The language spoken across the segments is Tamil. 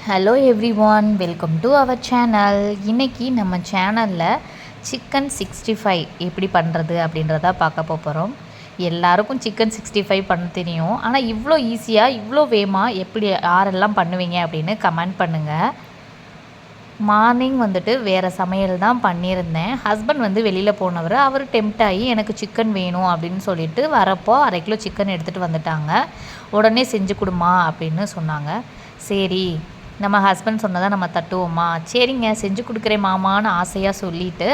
Hello everyone, welcome to our channel. இன்றைக்கி நம்ம சேனலில் சிக்கன் 65 எப்படி பண்ணுறது அப்படின்றத பார்க்க போகிறோம். எல்லாருக்கும் சிக்கன் 65 பண்ண தெரியும். ஆனால் இவ்வளோ ஈஸியாக இவ்வளோ வேகமாக எப்படி யாரெல்லாம் பண்ணுவீங்க அப்படின்னு கமெண்ட் பண்ணுங்கள். மார்னிங் வேறு சமையல் தான் பண்ணியிருந்தேன். ஹஸ்பண்ட் வெளியில் போனவர், அவர் டெம்ப்ட் ஆகி எனக்கு சிக்கன் வேணும் அப்படின்னு சொல்லிட்டு வரப்போ 1/2 கிலோ சிக்கன் எடுத்துகிட்டு வந்துட்டாங்க. உடனே செஞ்சு கொடுமா அப்படின்னு சொன்னாங்க. சரி, நம்ம ஹஸ்பண்ட் சொன்னதை நம்ம தட்டுவோமா, சரிங்க செஞ்சு கொடுக்குறேன் மாமான்னு ஆசையாக சொல்லிவிட்டு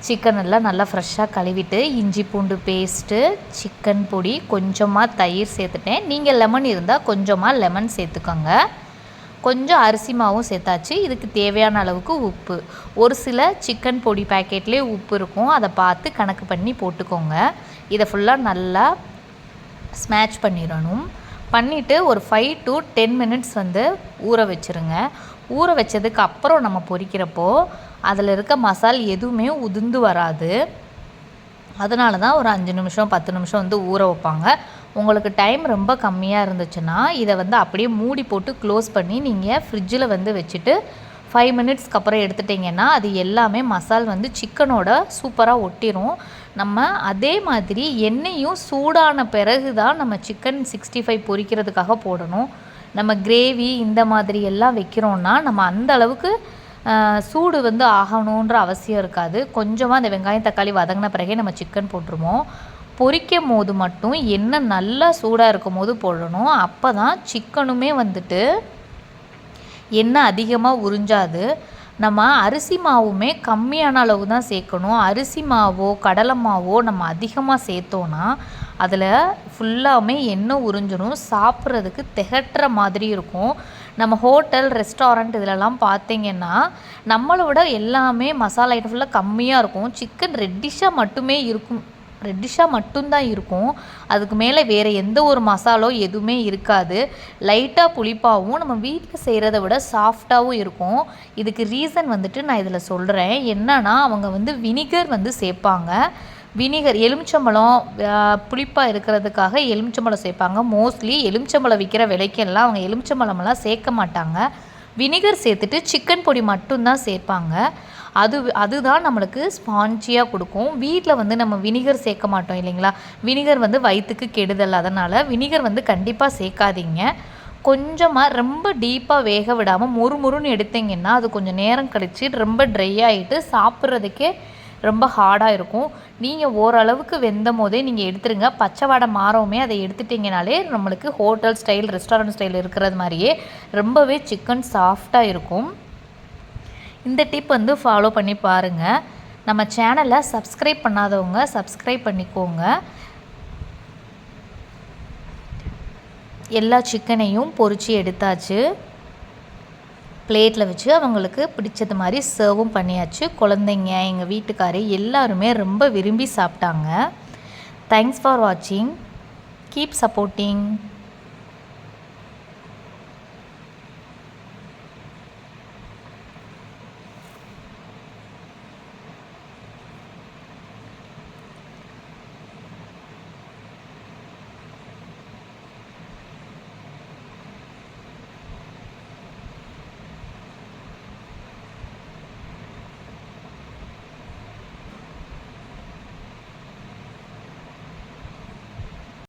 சிக்கன் எல்லாம் நல்லா ஃப்ரெஷ்ஷாக கழுவிட்டு இஞ்சி பூண்டு பேஸ்ட்டு, சிக்கன் பொடி, கொஞ்சமாக தயிர் சேர்த்துட்டேன். நீங்கள் லெமன் இருந்தால் கொஞ்சமாக லெமன் சேர்த்துக்கோங்க. கொஞ்சம் அரிசி மாவும் சேர்த்தாச்சு. இதுக்கு தேவையான அளவுக்கு உப்பு. ஒரு சில சிக்கன் பொடி பேக்கெட்லேயே உப்பு இருக்கும், அதை பார்த்து கணக்கு பண்ணி போட்டுக்கோங்க. இதை ஃபுல்லாக நல்லா ஸ்மேட்ச் பண்ணிடணும். பண்ணிவிட்டு ஒரு 5 to 10 minutes ஊற வச்சுருங்க. ஊற வச்சதுக்கு அப்புறம் நம்ம பொரிக்கிறப்போ அதில் இருக்க மசால் எதுவுமே உதிர்ந்து வராது. அதனால தான் ஒரு 5 நிமிஷம் 10 நிமிஷம் ஊற வைப்பாங்க. உங்களுக்கு டைம் ரொம்ப கம்மியாக இருந்துச்சுன்னா இதை அப்படியே மூடி போட்டு க்ளோஸ் பண்ணி நீங்கள் ஃப்ரிட்ஜில் வச்சுட்டு 5 மினிட்ஸ்க்கு அப்புறம் எடுத்துட்டிங்கன்னா அது எல்லாமே மசால் சிக்கனோட சூப்பராக ஒட்டிடும். நம்ம அதே மாதிரி எண்ணெயும் சூடான பிறகு தான் நம்ம சிக்கன் 65 பொரிக்கிறதுக்காக போடணும். நம்ம கிரேவி இந்த மாதிரி எல்லாம் வைக்கிறோன்னா நம்ம அந்த அளவுக்கு சூடு ஆகணுன்ற அவசியம் இருக்காது. கொஞ்சமாக அந்த வெங்காயம் தக்காளி வதங்கின பிறகே நம்ம சிக்கன் போட்டுருவோம். பொரிக்கும் போது மட்டும் எண்ணெய் நல்லா சூடாக இருக்கும் போது போடணும். அப்போ தான் சிக்கனுமே எண்ணெய் அதிகமாக உறிஞ்சாது. நம்ம அரிசி மாவுமே கம்மியான அளவு தான் சேர்க்கணும். அரிசி மாவோ கடலை மாவோ நம்ம அதிகமாக சேர்த்தோன்னா அதில் ஃபுல்லாமே எண்ணெய் உறிஞ்சிடும். சாப்பிட்றதுக்கு திகட்டுற மாதிரி இருக்கும். நம்ம ஹோட்டல் ரெஸ்டாரண்ட் இதிலெல்லாம் பார்த்திங்கன்னா நம்மளோட எல்லாமே மசாலா ஐட்டம் ஃபுல்லாக கம்மியாக இருக்கும். சிக்கன் ரெட்டிஷாக மட்டும்தான் இருக்கும். அதுக்கு மேலே வேறு எந்த ஒரு மசாலோ எதுவுமே இருக்காது. லைட்டாக புளிப்பாகவும் நம்ம வீட்டில் செய்கிறத விட சாஃப்டாகவும் இருக்கும். இதுக்கு ரீசன் நான் இதில் சொல்கிறேன். என்னன்னா அவங்க வினிகர் சேர்ப்பாங்க. வினிகர் எலுமிச்சம்பழம் புளிப்பாக இருக்கிறதுக்காக எலுமிச்சம்பழம் சேர்ப்பாங்க. மோஸ்ட்லி எலுமிச்சம்பழம் விற்கிற விலைக்கெல்லாம் அவங்க எலுமிச்சம்பழமெல்லாம் சேர்க்க மாட்டாங்க. வினிகர் சேர்த்துட்டு சிக்கன் பொடி மட்டும்தான் சேர்ப்பாங்க. அதுதான் நம்மளுக்கு ஸ்பான்ஜியாக கொடுக்கும். வீட்டில் நம்ம வினிகர் சேர்க்க மாட்டோம் இல்லைங்களா. வினிகர் வயிற்றுக்கு கெடுதல். அதனால் வினிகர் கண்டிப்பாக சேர்க்காதீங்க. கொஞ்சமாக ரொம்ப டீப்பாக வேக விடாமல் முறுமுறுன்னு எடுத்திங்கன்னா அது கொஞ்சம் நேரம் கழித்து ரொம்ப ட்ரை ஆகிட்டு சாப்பிட்றதுக்கே ரொம்ப ஹார்டாக இருக்கும். நீங்கள் ஓரளவுக்கு வெந்தும் போதே நீங்கள் எடுத்துருங்க. பச்சை வாடை மாறவுமே அதை எடுத்துட்டிங்கனாலே நம்மளுக்கு ஹோட்டல் ஸ்டைல் ரெஸ்டாரண்ட் ஸ்டைல் இருக்கிறது மாதிரியே ரொம்பவே சிக்கன் சாஃப்டாக இருக்கும். இந்த டிப் ஃபாலோ பண்ணி பாருங்கள். நம்ம சேனலை சப்ஸ்கிரைப் பண்ணாதவங்க சப்ஸ்கிரைப் பண்ணிக்கோங்க. எல்லா சிக்கனையும் பொரித்து எடுத்தாச்சு. பிளேட்டில் வச்சு அவங்களுக்கு பிடிச்சது மாதிரி சர்வும் பண்ணியாச்சு. குழந்தைங்க, எங்கள் வீட்டுக்காரர் எல்லாருமே ரொம்ப விரும்பி சாப்பிட்டாங்க. தேங்க்ஸ் ஃபார் வாட்சிங். Keep supporting.